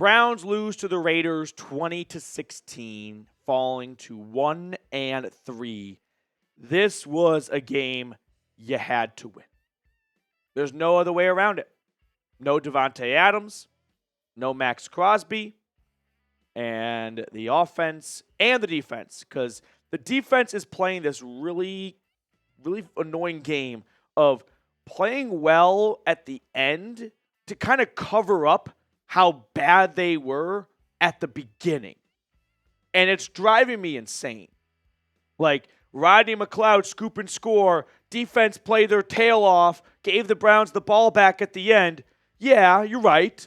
Browns lose to the Raiders 20-16, falling to 1-3. This was a game you had to win. There's no other way around it. No Devontae Adams, no Max Crosby, and the offense and the defense, because the defense is playing this really, really annoying game of playing well at the end to kind of cover up how bad they were at the beginning. And it's driving me insane. Like, Rodney McLeod scoop and score, defense played their tail off, gave the Browns the ball back at the end. Yeah, you're right.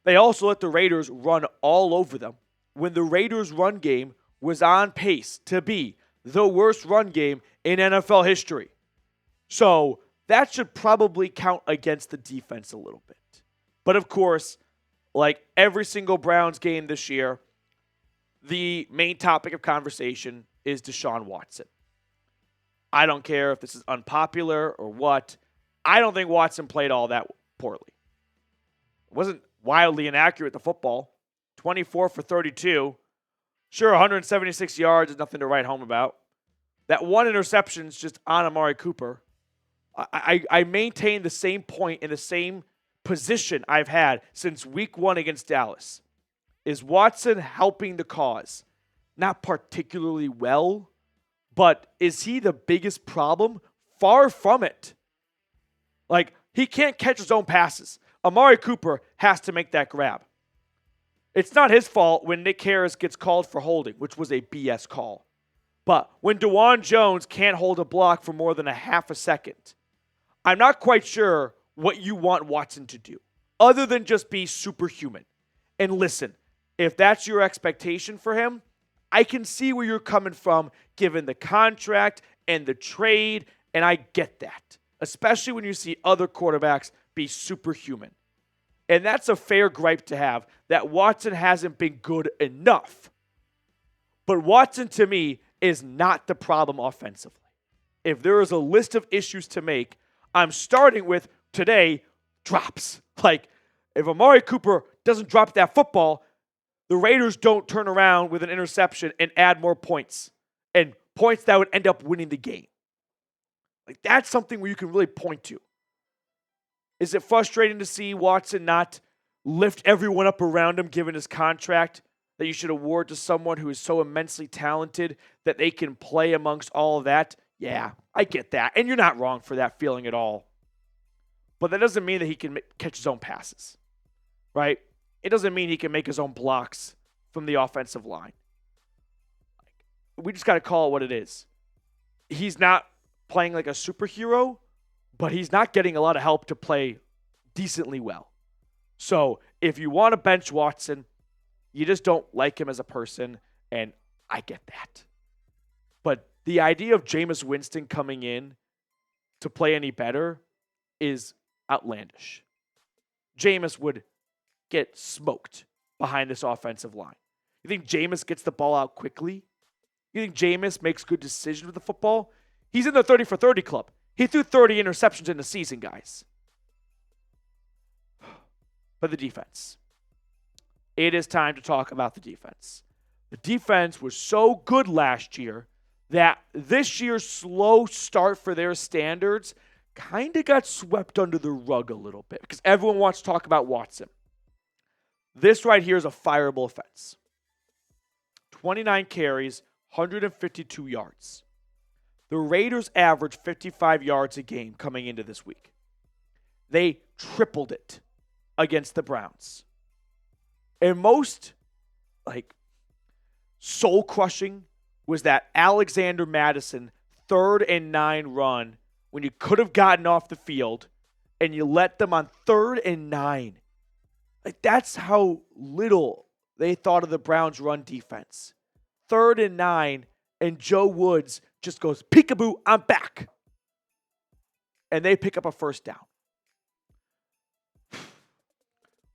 They also let the Raiders run all over them when the Raiders' run game was on pace to be the worst run game in NFL history. So that should probably count against the defense a little bit. But of course, like every single Browns game this year, the main topic of conversation is Deshaun Watson. I don't care if this is unpopular or what. I don't think Watson played all that poorly. It wasn't wildly inaccurate, the football. 24 for 32. Sure, 176 yards is nothing to write home about. That one interception is just on Amari Cooper. I maintain the same point in the same position I've had since week 1 against Dallas. Is Watson helping the cause? Not particularly well, but is he the biggest problem? Far from it. Like, he can't catch his own passes. Amari Cooper has to make that grab. It's not his fault when Nick Harris gets called for holding, which was a BS call. But when DeJuan Jones can't hold a block for more than a half a second, I'm not quite sure what you want Watson to do, other than just be superhuman. And listen, if that's your expectation for him, I can see where you're coming from given the contract and the trade, and I get that, especially when you see other quarterbacks be superhuman. And that's a fair gripe to have, that Watson hasn't been good enough. But Watson, to me, is not the problem offensively. If there is a list of issues to make, I'm starting with, today, drops. Like, if Amari Cooper doesn't drop that football, the Raiders don't turn around with an interception and add more points. And points that would end up winning the game. Like, that's something where you can really point to. Is it frustrating to see Watson not lift everyone up around him given his contract that you should award to someone who is so immensely talented that they can play amongst all of that? Yeah, I get that. And you're not wrong for that feeling at all. But that doesn't mean that he can catch his own passes, right? It doesn't mean he can make his own blocks from the offensive line. We just got to call it what it is. He's not playing like a superhero, but he's not getting a lot of help to play decently well. So if you want to bench Watson, you just don't like him as a person, and I get that. But the idea of Jameis Winston coming in to play any better is outlandish. Jameis would get smoked behind this offensive line. You think Jameis gets the ball out quickly? You think Jameis makes good decisions with the football? He's in the 30 for 30 club. He threw 30 interceptions in the season, guys. But the defense. It is time to talk about the defense. The defense was so good last year that this year's slow start for their standards kind of got swept under the rug a little bit because everyone wants to talk about Watson. This right here is a fireable offense. 29 carries, 152 yards. The Raiders averaged 55 yards a game coming into this week. They tripled it against the Browns. And most, soul-crushing was that Alexander Mattison 3rd and 9 run when you could have gotten off the field and you let them on 3rd and 9. That's how little they thought of the Browns' run defense. 3rd and 9, and Joe Woods just goes, peekaboo, I'm back. And they pick up a first down.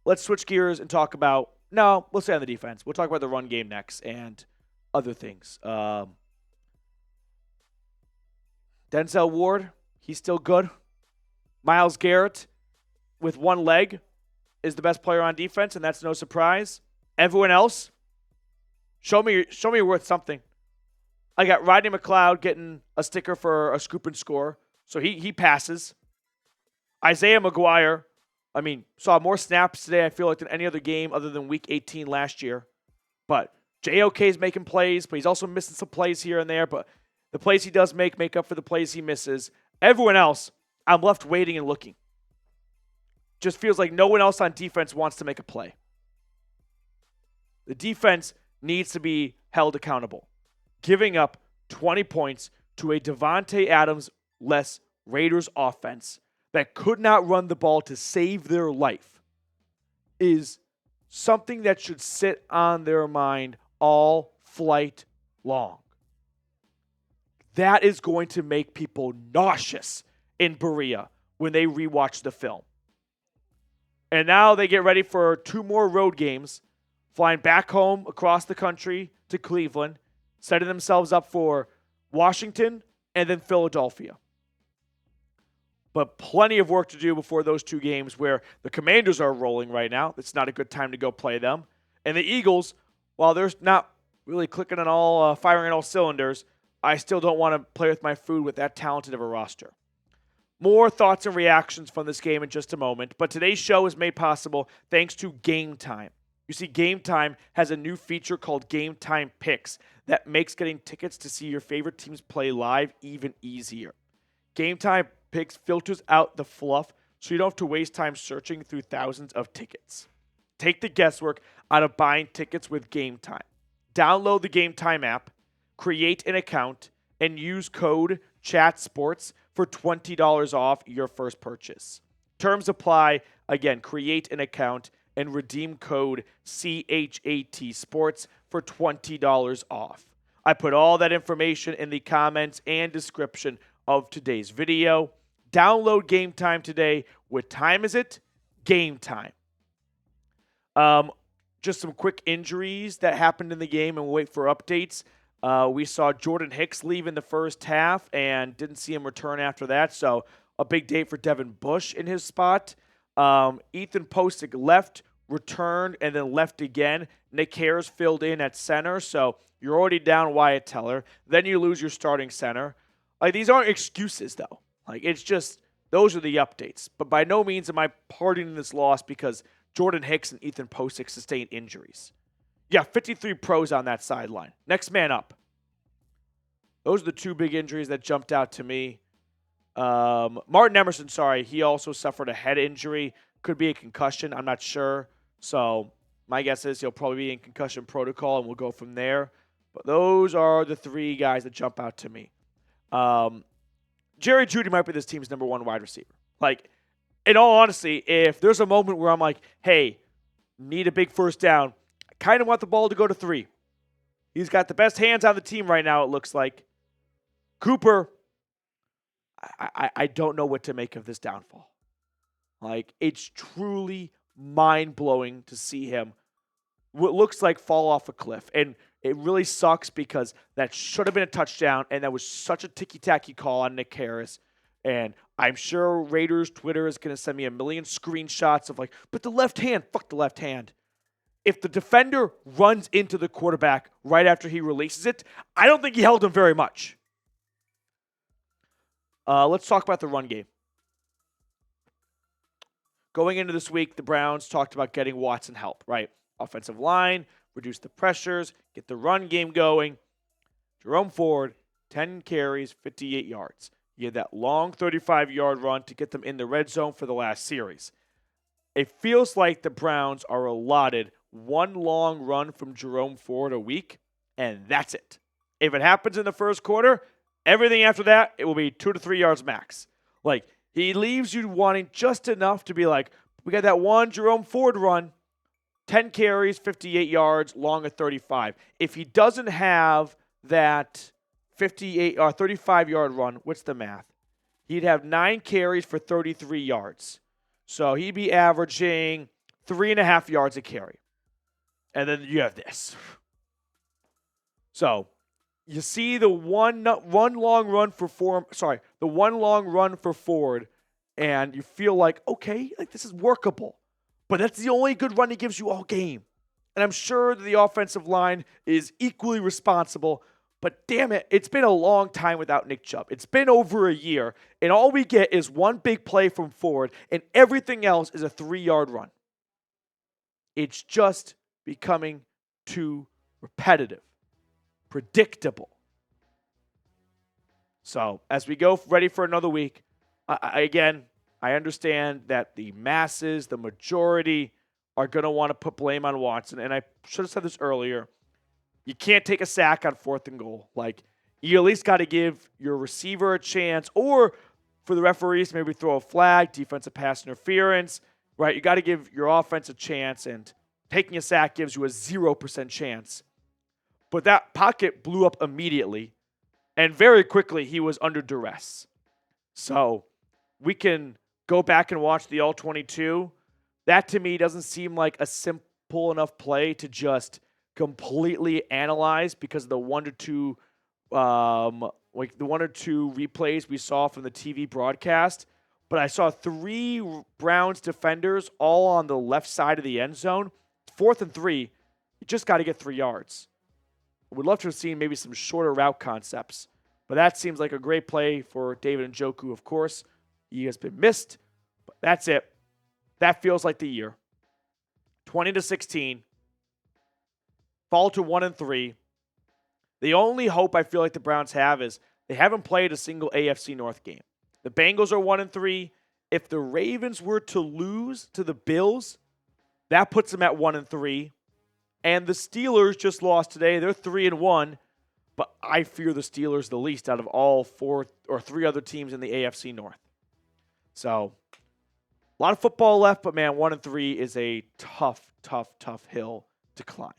Let's switch gears and talk about, we'll stay on the defense. We'll talk about the run game next and other things. Denzel Ward, he's still good. Myles Garrett with one leg. is the best player on defense, and that's no surprise. Everyone else, show me you're worth something. I got Rodney McLeod getting a sticker for a scoop and score, so he passes. Isaiah McGuire, saw more snaps today, I feel like, than any other game other than Week 18 last year. But JOK's making plays, but he's also missing some plays here and there. But the plays he does make up for the plays he misses. Everyone else, I'm left waiting and looking. Just feels like no one else on defense wants to make a play. The defense needs to be held accountable. Giving up 20 points to a Devontae Adams-less Raiders offense that could not run the ball to save their life is something that should sit on their mind all flight long. That is going to make people nauseous in Berea when they rewatch the film. And now they get ready for 2 more road games, flying back home across the country to Cleveland, setting themselves up for Washington and then Philadelphia. But plenty of work to do before those 2 games where the Commanders are rolling right now. It's not a good time to go play them. And the Eagles, while they're not really clicking on all, firing on all cylinders, I still don't want to play with my food with that talented of a roster. More thoughts and reactions from this game in just a moment, but today's show is made possible thanks to Game Time. You see, Game Time has a new feature called Game Time Picks that makes getting tickets to see your favorite teams play live even easier. Game Time Picks filters out the fluff so you don't have to waste time searching through thousands of tickets. Take the guesswork out of buying tickets with Game Time. Download the Game Time app, create an account, and use code CHATSPORTS for $20 off your first purchase. Terms apply. Again, create an account and redeem code CHAT Sports for $20 off. I put all that information in the comments and description of today's video. Download Game Time today. What time is it? Game time. Just some quick injuries that happened in the game, and we'll wait for updates. We saw Jordan Hicks leave in the first half and didn't see him return after that, so a big day for Devin Bush in his spot. Ethan Pocic left, returned, and then left again. Nick Harris filled in at center, so you're already down Wyatt Teller. Then you lose your starting center. These aren't excuses, though. It's just, those are the updates. But by no means am I pardoning this loss because Jordan Hicks and Ethan Pocic sustained injuries. Yeah, 53 pros on that sideline. Next man up. Those are the 2 big injuries that jumped out to me. Martin Emerson, he also suffered a head injury. Could be a concussion. I'm not sure. So my guess is he'll probably be in concussion protocol, and we'll go from there. But those are the 3 guys that jump out to me. Jerry Jeudy might be this team's number 1 wide receiver. In all honesty, if there's a moment where I'm like, hey, need a big first down, I kind of want the ball to go to 3. He's got the best hands on the team right now, it looks like. Cooper, I don't know what to make of this downfall. It's truly mind-blowing to see him, what looks like, fall off a cliff. And it really sucks because that should have been a touchdown, and that was such a ticky-tacky call on Nick Harris. And I'm sure Raiders Twitter is going to send me a million screenshots of but the left hand, fuck the left hand. If the defender runs into the quarterback right after he releases it, I don't think he held him very much. Let's talk about the run game. Going into this week, the Browns talked about getting Watson help, right? Offensive line, reduce the pressures, get the run game going. Jerome Ford, 10 carries, 58 yards. He had that long 35-yard run to get them in the red zone for the last series. It feels like the Browns are allotted 1 long run from Jerome Ford a week, and that's it. If it happens in the first quarter, everything after that, it will be 2 to 3 yards max. He leaves you wanting just enough to be we got that 1 Jerome Ford run, 10 carries, 58 yards, long at 35. If he doesn't have that 58 or 35-yard run, what's the math? He'd have 9 carries for 33 yards. So he'd be averaging 3.5 yards a carry. And then you have this. So you see the one long run for Ford, and you feel okay, this is workable. But that's the only good run he gives you all game. And I'm sure that the offensive line is equally responsible. But damn it, it's been a long time without Nick Chubb. It's been over a year, and all we get is one big play from Ford, and everything else is a 3-yard run. It's just becoming too repetitive, predictable. So as we go ready for another week, I understand that the masses, the majority, are going to want to put blame on Watson. And I should have said this earlier. You can't take a sack on 4th and goal. Like, you at least got to give your receiver a chance, or for the referees, maybe throw a flag, defensive pass interference, right? You got to give your offense a chance, and taking a sack gives you a 0% chance. But that pocket blew up immediately, and very quickly he was under duress. So we can go back and watch the All-22. That, to me, doesn't seem like a simple enough play to just completely analyze because of the one or two replays we saw from the TV broadcast. But I saw 3 Browns defenders all on the left side of the end zone. 4th and 3, you just got to get 3 yards. Would love to have seen maybe some shorter route concepts. But that seems like a great play for David Njoku, of course. He has been missed, but that's it. That feels like the year. 20-16. Fall to 1-3. The only hope I feel like the Browns have is they haven't played a single AFC North game. The Bengals are 1-3. If the Ravens were to lose to the Bills, that puts them at 1-3. And the Steelers just lost today. They're 3-1. But I fear the Steelers the least out of all 4 or 3 other teams in the AFC North. So, a lot of football left, but man, 1-3 is a tough hill to climb.